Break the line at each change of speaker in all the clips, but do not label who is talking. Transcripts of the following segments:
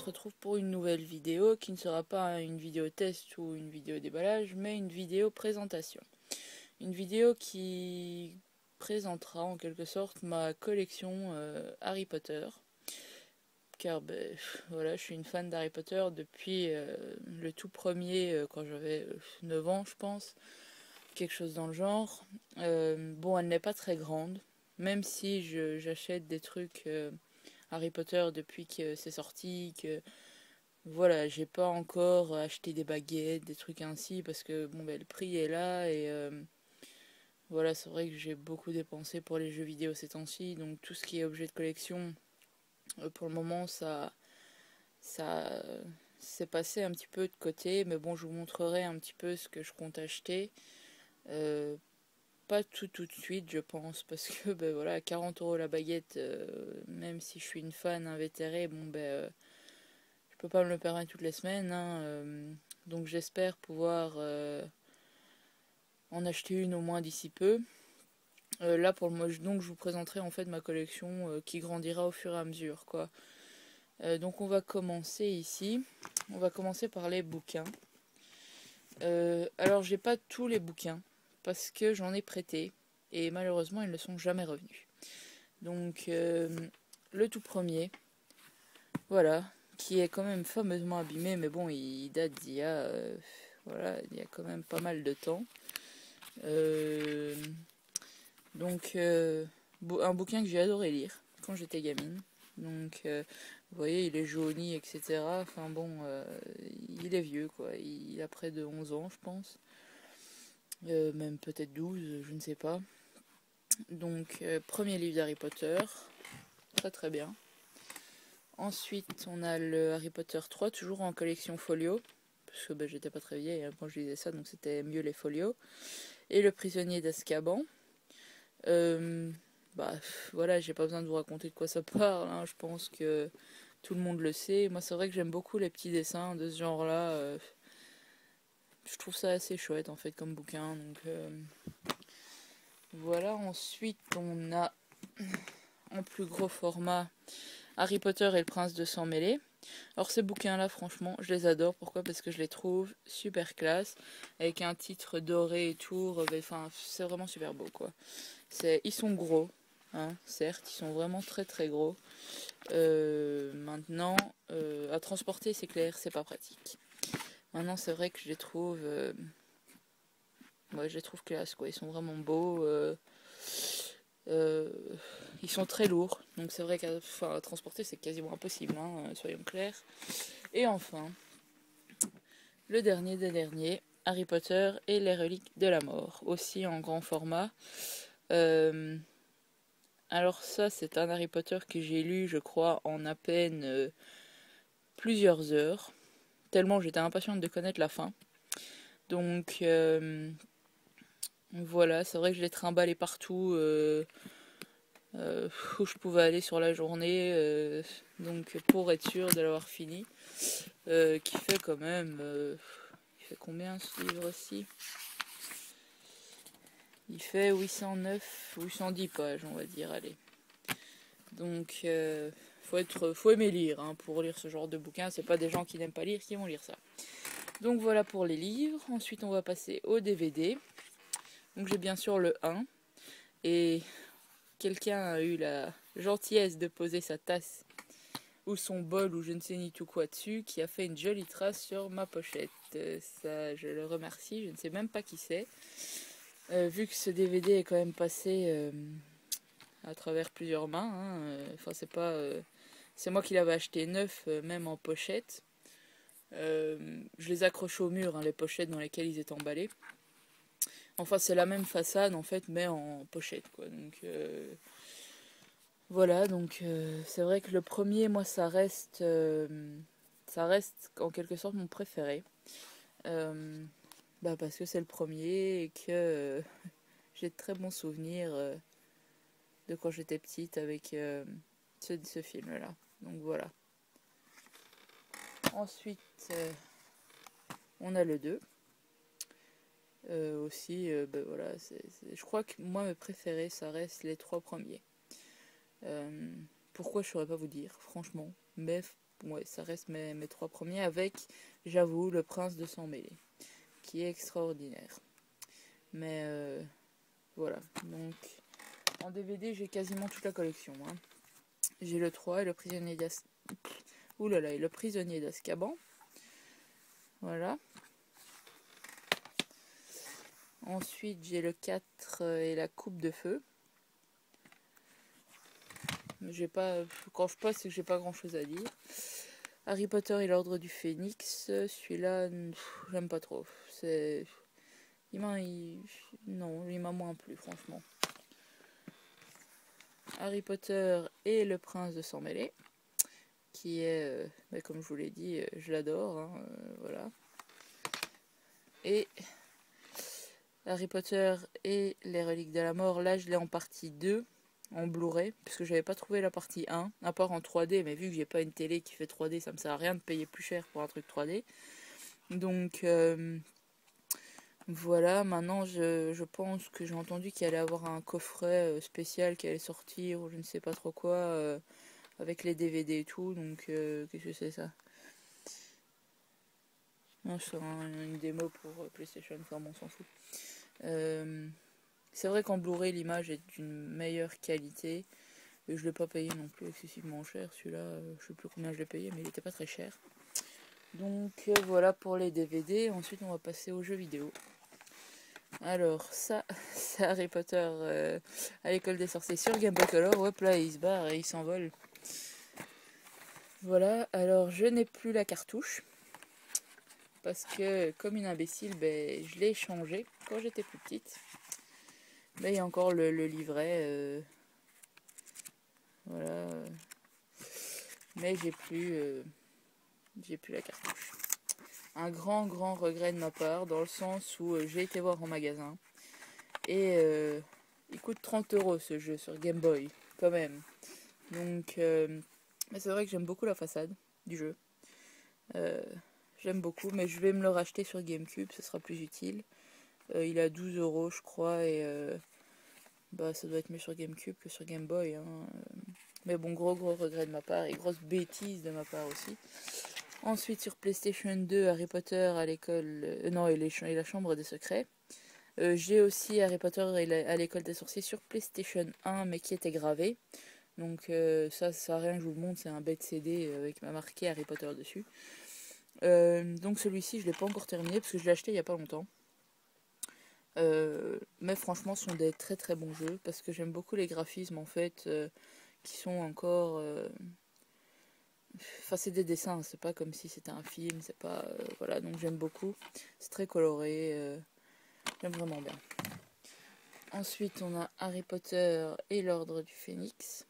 se retrouve pour une nouvelle vidéo qui ne sera pas une vidéo test ou une vidéo déballage, mais une vidéo présentation. Une vidéo qui présentera en quelque sorte ma collection Harry Potter. Car voilà, je suis une fan d'Harry Potter depuis le tout premier, quand j'avais 9 ans je pense, quelque chose dans le genre. Bon, elle n'est pas très grande, même si j'achète des trucs Harry Potter depuis que c'est sorti, que voilà, j'ai pas encore acheté des baguettes, des trucs ainsi, parce que bon, le prix est là, et voilà, c'est vrai que j'ai beaucoup dépensé pour les jeux vidéo ces temps-ci, donc tout ce qui est objet de collection, pour le moment, ça s'est passé un petit peu de côté, mais bon, je vous montrerai un petit peu ce que je compte acheter. Pas tout de suite, je pense, parce que voilà, 40 € la baguette, même si je suis une fan invétérée, bon je peux pas me le permettre toutes les semaines, hein, donc j'espère pouvoir en acheter une au moins d'ici peu. Là pour le mois, donc je vous présenterai en fait ma collection qui grandira au fur et à mesure, quoi. Donc on va commencer ici. On va commencer par les bouquins. Alors j'ai pas tous les bouquins parce que j'en ai prêté et malheureusement ils ne sont jamais revenus. Donc le tout premier, voilà, qui est quand même fameusement abîmé, mais bon, il date voilà, il y a quand même pas mal de temps. Donc un bouquin que j'ai adoré lire quand j'étais gamine. Donc vous voyez, il est jauni, etc. Enfin bon, il est vieux, quoi. Il a près de 11 ans, je pense. Même peut-être 12, je ne sais pas. Donc premier livre d'Harry Potter, très très bien. Ensuite, on a le Harry Potter 3, toujours en collection folio, parce que j'étais pas très vieille quand je lisais ça, donc c'était mieux les folios. Et le Prisonnier d'Azkaban. Voilà, j'ai pas besoin de vous raconter de quoi ça parle, hein, je pense que tout le monde le sait. Moi, c'est vrai que j'aime beaucoup les petits dessins de ce genre-là. Je trouve ça assez chouette, en fait, comme bouquin. Donc, voilà, ensuite, on a en plus gros format Harry Potter et le Prince de Sang Mêlé. Alors ces bouquins-là, franchement, je les adore. Pourquoi? Parce que je les trouve super classe, avec un titre doré et tout. Enfin, c'est vraiment super beau, quoi. Ils sont gros, hein, certes, ils sont vraiment très très gros. Maintenant, à transporter, c'est clair, c'est pas pratique. Maintenant, c'est vrai que je les trouve classe, quoi. Ils sont vraiment beaux. Ils sont très lourds, donc c'est vrai qu'à transporter c'est quasiment impossible, hein, soyons clairs. Et enfin, le dernier des derniers, Harry Potter et les reliques de la mort, aussi en grand format. Alors ça, c'est un Harry Potter que j'ai lu, je crois, en à peine plusieurs heures, tellement j'étais impatiente de connaître la fin. Donc voilà, c'est vrai que je l'ai trimballé partout où je pouvais aller sur la journée, donc pour être sûr de l'avoir fini, qui fait quand même, il fait combien ce livre-ci? Il fait 809, 810 pages, on va dire, allez. Donc faut aimer lire, hein, pour lire ce genre de bouquin. C'est pas des gens qui n'aiment pas lire qui vont lire ça. Donc voilà pour les livres. Ensuite on va passer au DVD. Donc j'ai bien sûr le 1. Et quelqu'un a eu la gentillesse de poser sa tasse ou son bol ou je ne sais ni tout quoi dessus, qui a fait une jolie trace sur ma pochette. Ça, je le remercie, je ne sais même pas qui c'est. Vu que ce DVD est quand même passé à travers plusieurs mains, hein, enfin c'est moi qui l'avais acheté neuf, même en pochette. Je les accroche au mur, hein, les pochettes dans lesquelles ils étaient emballés. Enfin, c'est la même façade en fait, mais en pochette, quoi. Donc voilà, donc c'est vrai que le premier, moi, ça reste en quelque sorte mon préféré. Parce que c'est le premier et que j'ai de très bons souvenirs de quand j'étais petite avec ce film-là. Donc voilà. Ensuite, on a le 2. Aussi, voilà, je crois que moi, mes préférés, ça reste les 3 premiers. Pourquoi, je saurais pas vous dire, franchement. Mais ouais, ça reste mes 3 premiers avec, j'avoue, Le Prince de Sang Mêlé, qui est extraordinaire. Mais voilà, donc en DVD j'ai quasiment toute la collection. Hein. J'ai le 3 et le prisonnier et le prisonnier d'Azkaban. Voilà. Ensuite j'ai le 4 et la coupe de feu. J'ai pas, quand je passe, c'est que j'ai pas grand chose à dire. Harry Potter et l'ordre du Phénix, celui-là, j'aime pas trop. C'est, non, il m'a moins plu, franchement. Harry Potter et le prince de Sang Mêlé, qui est, comme je vous l'ai dit, je l'adore, hein, voilà. Et Harry Potter et les reliques de la mort, là je l'ai en partie 2, en Blu-ray, puisque j'avais pas trouvé la partie 1, à part en 3D, mais vu que j'ai pas une télé qui fait 3D, ça me sert à rien de payer plus cher pour un truc 3D. Donc voilà, maintenant je pense que j'ai entendu qu'il allait avoir un coffret spécial qui allait sortir, ou je ne sais pas trop quoi, avec les DVD et tout, donc qu'est-ce que c'est ça? Non, c'est une démo pour PlayStation, enfin bon, on s'en fout. C'est vrai qu'en Blu-ray l'image est d'une meilleure qualité, et je l'ai pas payé non plus excessivement cher, celui-là, je sais plus combien je l'ai payé, mais il était pas très cher. Donc voilà pour les DVD, ensuite on va passer aux jeux vidéo. Alors ça, c'est Harry Potter à l'école des sorciers sur Game Boy Color, hop là il se barre et il s'envole. Voilà, alors je n'ai plus la cartouche, parce que comme une imbécile, je l'ai changé quand j'étais plus petite. Mais il y a encore le livret, voilà, mais j'ai plus la cartouche. Un grand regret de ma part, dans le sens où j'ai été voir en magasin, et il coûte 30 € ce jeu sur Game Boy, quand même. Donc, mais c'est vrai que j'aime beaucoup la façade du jeu. J'aime beaucoup, mais je vais me le racheter sur GameCube, ce sera plus utile. Il est à 12 € je crois, et ça doit être mieux sur GameCube que sur Game Boy. Hein. Mais bon, gros regret de ma part, et grosse bêtise de ma part aussi. Ensuite, sur PlayStation 2, Harry Potter à l'école... et la chambre des secrets. J'ai aussi Harry Potter à l'école des sorciers sur PlayStation 1, mais qui était gravé. Donc ça sert à rien que je vous le montre, c'est un bête CD avec ma marqué Harry Potter dessus. Donc celui-ci, je ne l'ai pas encore terminé, parce que je l'ai acheté il n'y a pas longtemps. Mais franchement, ce sont des très bons jeux, parce que j'aime beaucoup les graphismes, en fait, qui sont encore... Enfin, c'est des dessins, c'est pas comme si c'était un film, c'est pas... voilà, donc j'aime beaucoup. C'est très coloré, j'aime vraiment bien. Ensuite, on a Harry Potter et l'ordre du Phénix.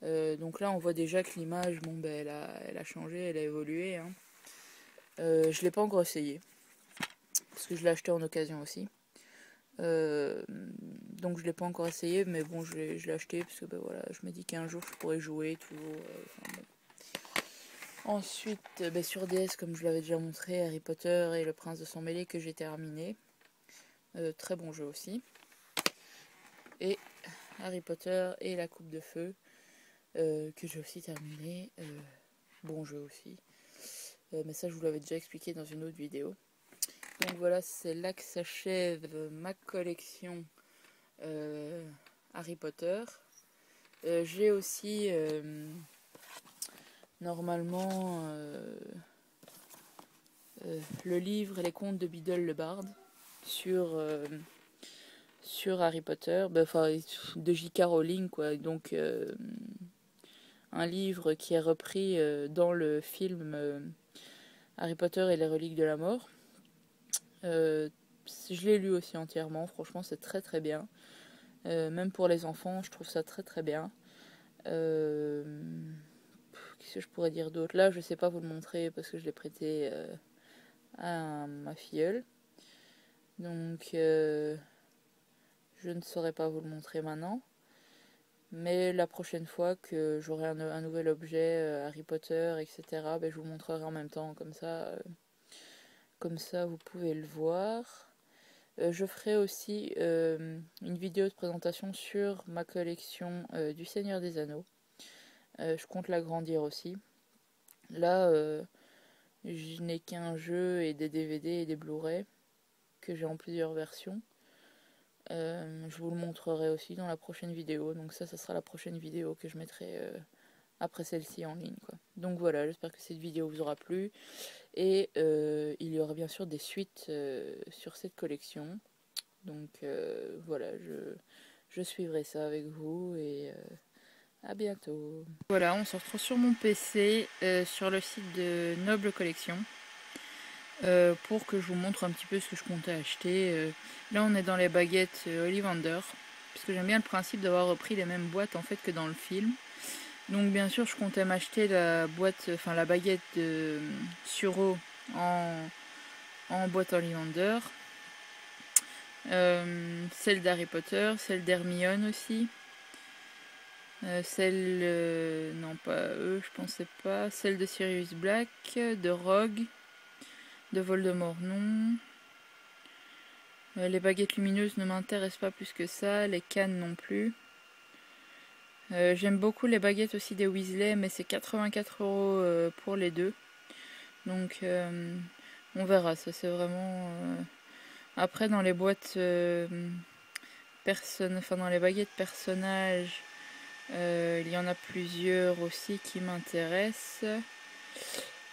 Donc là, on voit déjà que l'image, elle a changé, elle a évolué. Hein. Je l'ai pas encore essayé, parce que je l'ai acheté en occasion aussi. Donc je l'ai pas encore essayé, mais bon, je l'ai acheté, parce que voilà, je me dis qu'un jour, je pourrais jouer, toujours. Bon. Ensuite, sur DS, comme je l'avais déjà montré, Harry Potter et le Prince de Sang Mêlé, que j'ai terminé. Très bon jeu aussi. Et Harry Potter et la Coupe de Feu, que j'ai aussi terminé. Bon jeu aussi. Mais ça, je vous l'avais déjà expliqué dans une autre vidéo. Donc voilà, c'est là que s'achève ma collection Harry Potter. J'ai aussi normalement le livre et les contes de Biddle le Bard sur Harry Potter, de J.K. Rowling, quoi. Donc un livre qui est repris dans le film Harry Potter et les reliques de la mort. Je l'ai lu aussi entièrement, franchement c'est très bien. Même pour les enfants, je trouve ça très bien. Qu'est-ce que je pourrais dire d'autre? Là, je sais pas vous le montrer parce que je l'ai prêté à ma filleule. Donc, je ne saurais pas vous le montrer maintenant. Mais la prochaine fois que j'aurai un nouvel objet, Harry Potter, etc., je vous montrerai en même temps, comme ça vous pouvez le voir. Je ferai aussi une vidéo de présentation sur ma collection du Seigneur des Anneaux. Je compte l'agrandir aussi. Là, je n'ai qu'un jeu et des DVD et des Blu-ray que j'ai en plusieurs versions. Je vous le montrerai aussi dans la prochaine vidéo. Donc ça sera la prochaine vidéo que je mettrai après celle-ci en ligne, quoi. Donc voilà, j'espère que cette vidéo vous aura plu. Et il y aura bien sûr des suites sur cette collection. Donc voilà, je suivrai ça avec vous et à bientôt. Voilà, on se retrouve sur mon PC, sur le site de Noble Collection. Pour que je vous montre un petit peu ce que je comptais acheter. Là on est dans les baguettes Ollivander, parce que j'aime bien le principe d'avoir repris les mêmes boîtes en fait que dans le film. Donc bien sûr je comptais m'acheter la boîte, enfin la baguette de Suro en boîte Ollivander, celle d'Harry Potter, celle d'Hermione aussi, celle, non pas eux je pensais pas, celle de Sirius Black, de Rogue, de Voldemort non. Les baguettes lumineuses ne m'intéressent pas plus que ça, les cannes non plus. J'aime beaucoup les baguettes aussi des Weasley, mais c'est 84 € pour les deux. Donc on verra, ça c'est vraiment... Après dans les boîtes enfin dans les baguettes personnages, il y en a plusieurs aussi qui m'intéressent.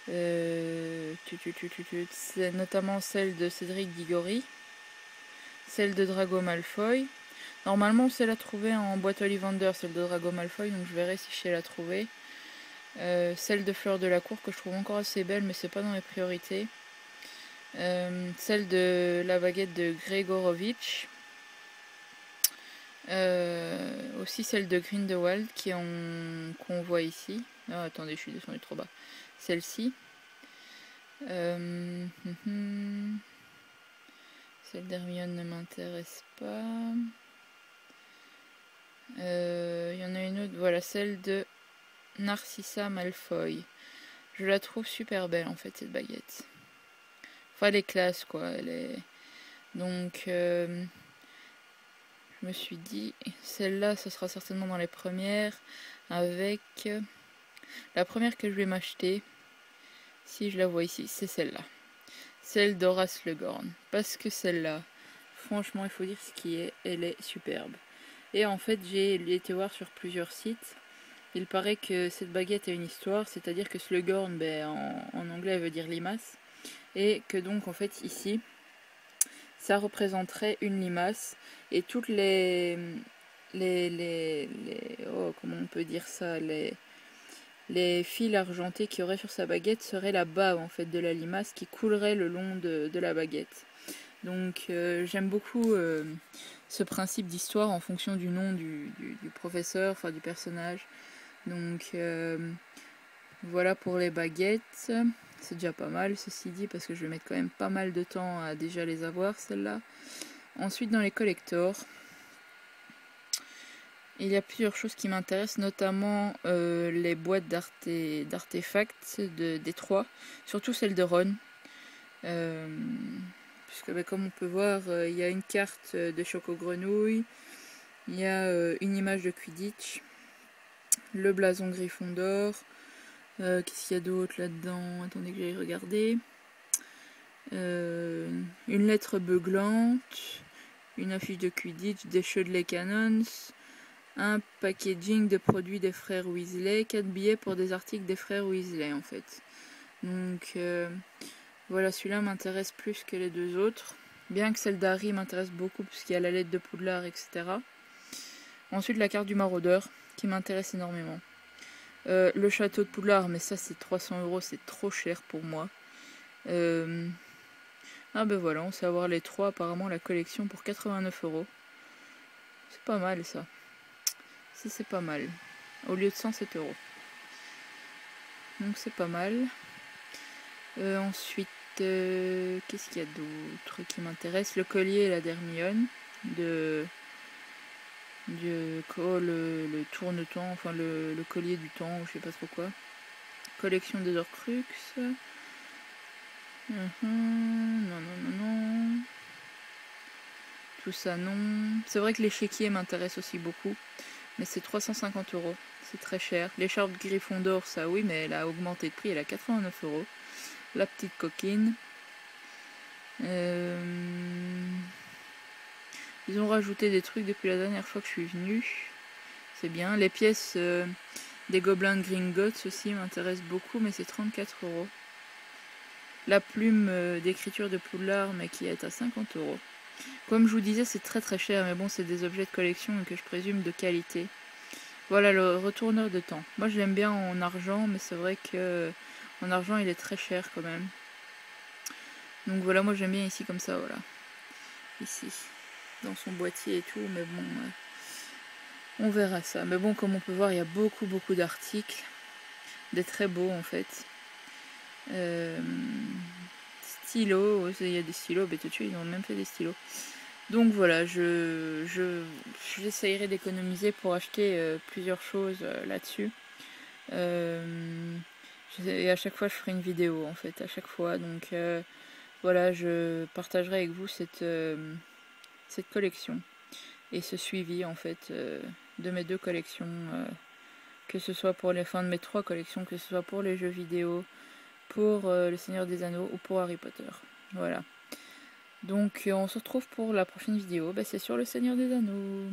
C'est notamment celle de Cédric Diggory, celle de Drago Malfoy. Normalement, c'est la trouver en boîte Ollivander, celle de Drago Malfoy, donc je verrai si je sais la trouver. Celle de Fleur de la Cour que je trouve encore assez belle, mais c'est pas dans mes priorités. Celle de la baguette de Gregorovitch. Aussi celle de Grindelwald qu'on voit ici. Oh, attendez, je suis descendue trop bas. Celle-ci. Celle d'Hermione ne m'intéresse pas. Il y en a une autre, voilà, celle de Narcissa Malfoy. Je la trouve super belle en fait cette baguette. Enfin elle est classe quoi, elle est... Donc je me suis dit, celle-là ce sera certainement dans les premières, avec la première que je vais m'acheter, si je la vois ici, c'est celle-là. Celle d'Horace Slughorn. Parce que celle-là, franchement il faut dire ce qui est, elle est superbe. Et en fait j'ai été voir sur plusieurs sites. Il paraît que cette baguette a une histoire, c'est-à-dire que Slughorn, en anglais, elle veut dire limace. Et que donc, en fait, ici, ça représenterait une limace. Et toutes oh, comment on peut dire ça, les fils argentés qu'il y aurait sur sa baguette seraient la bave, en fait, de la limace qui coulerait le long de la baguette. Donc, j'aime beaucoup ce principe d'histoire en fonction du nom du professeur, enfin du personnage. Donc voilà pour les baguettes, c'est déjà pas mal ceci dit parce que je vais mettre quand même pas mal de temps à déjà les avoir celles-là. Ensuite dans les collectors, il y a plusieurs choses qui m'intéressent, notamment les boîtes d'artefacts des trois, surtout celle de Ron. Puisque comme on peut voir, il y a une carte de Choco-Grenouille, il y a une image de Quidditch, le blason Gryffondor. Qu'est-ce qu'il y a d'autre là-dedans? Attendez que j'aille regarder. Une lettre beuglante, une affiche de Quidditch, des Chudley Cannons, un packaging de produits des frères Weasley, 4 billets pour des articles des frères Weasley en fait. Donc voilà, celui-là m'intéresse plus que les deux autres. Bien que celle d'Harry m'intéresse beaucoup puisqu'il y a la lettre de Poudlard, etc. Ensuite la carte du maraudeur qui m'intéresse énormément. Le château de Poudlard, mais ça c'est 300 €, c'est trop cher pour moi. Ah ben voilà, on sait avoir les trois, apparemment la collection pour 89 €. C'est pas mal ça. Si c'est pas mal. Au lieu de 107 €. Donc c'est pas mal. Ensuite, qu'est-ce qu'il y a d'autre qui m'intéresse? Le collier la d'Hermione le tourne-temps, enfin le collier du temps, ou je sais pas trop quoi. Collection des Horcruxes. Non. Tout ça non. C'est vrai que l'échiquier m'intéresse aussi beaucoup, mais c'est 350 €. c'est très cher. L'écharpe Gryffondor, ça oui, mais elle a augmenté de prix, elle est à 89 €. La petite coquine. Ils ont rajouté des trucs depuis la dernière fois que je suis venue. C'est bien. Les pièces des gobelins de Gringotts aussi m'intéressent beaucoup, mais c'est 34 €. La plume d'écriture de Poudlard, mais qui est à 50 €. Comme je vous disais, c'est très très cher, mais bon, c'est des objets de collection et que je présume de qualité. Voilà le retourneur de temps. Moi, je l'aime bien en argent, mais c'est vrai que en argent, il est très cher quand même. Donc voilà, moi j'aime bien ici comme ça, voilà. Ici, dans son boîtier et tout, mais bon, on verra ça. Mais bon, comme on peut voir, il y a beaucoup d'articles, des très beaux en fait. Stylos, il y a des stylos, mais tout de suite, ils ont même fait des stylos. Donc voilà, j'essayerai d'économiser pour acheter plusieurs choses là-dessus. Et à chaque fois, je ferai une vidéo en fait, à chaque fois. Donc voilà, je partagerai avec vous cette collection et ce suivi en fait de mes deux collections, que ce soit pour les fins de mes 3 collections, que ce soit pour les jeux vidéo, pour le Seigneur des Anneaux ou pour Harry Potter. Voilà. Donc on se retrouve pour la prochaine vidéo, c'est sur le Seigneur des Anneaux.